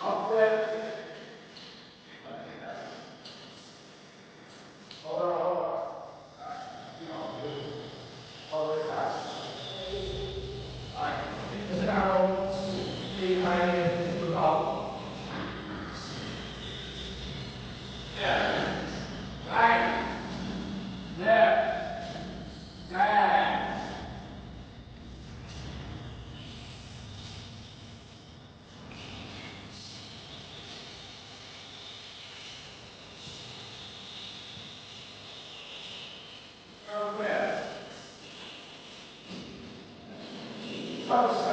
Up there. Hold on, hold on. All the way fast. Alright. Just down. Behind it. Look up. Yeah. Right. There. There. Real quick. Close.